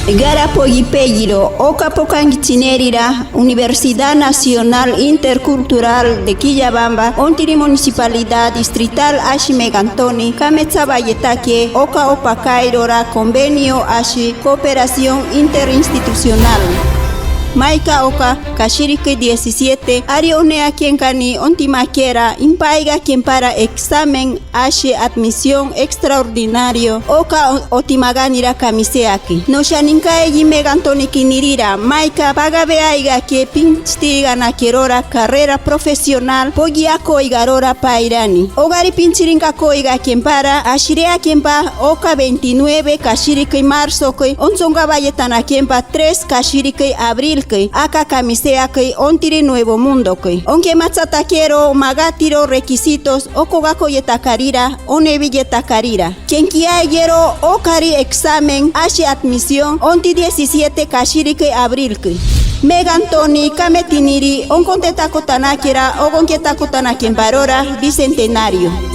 Garapoyi Peyiro, Ocapocanguichinerira, Universidad Nacional Intercultural de Quillabamba, Ontiri Municipalidad Distrital Ashi Megantoni, Kametzabayetaque, Oca Opacairora, Convenio Ashi, Cooperación Interinstitucional. Maika Oka, Kashirike 17, Arionea Kienkani, Ontimaquera, Impaiga quien para examen, Ashe admisión extraordinario, Oka Otimaganira Kamiseaki. No Shaninka Egi Megantoni Kinirira, Maika Pagabeaiga que Pinchtigana Kerora, carrera profesional, Pogiako Igarora Pairani. Ogari Pinchirinka Koiga quien para, Ashirea quien pa, Oka 29, Kashirike marzo, Onzonga Bayetana quien pa 3, Kashirike abril. Aka kamisea que ontiri nuevo mundo que onke matzataquero magatiro requisitos okogako yetakarira onevi yetakarira quien quiayero okari examen ashi admisión onti 17 kashiri que abril que Megantoni kametiniri onkonteta kotanakira ogonketa kotanakien barora bicentenario.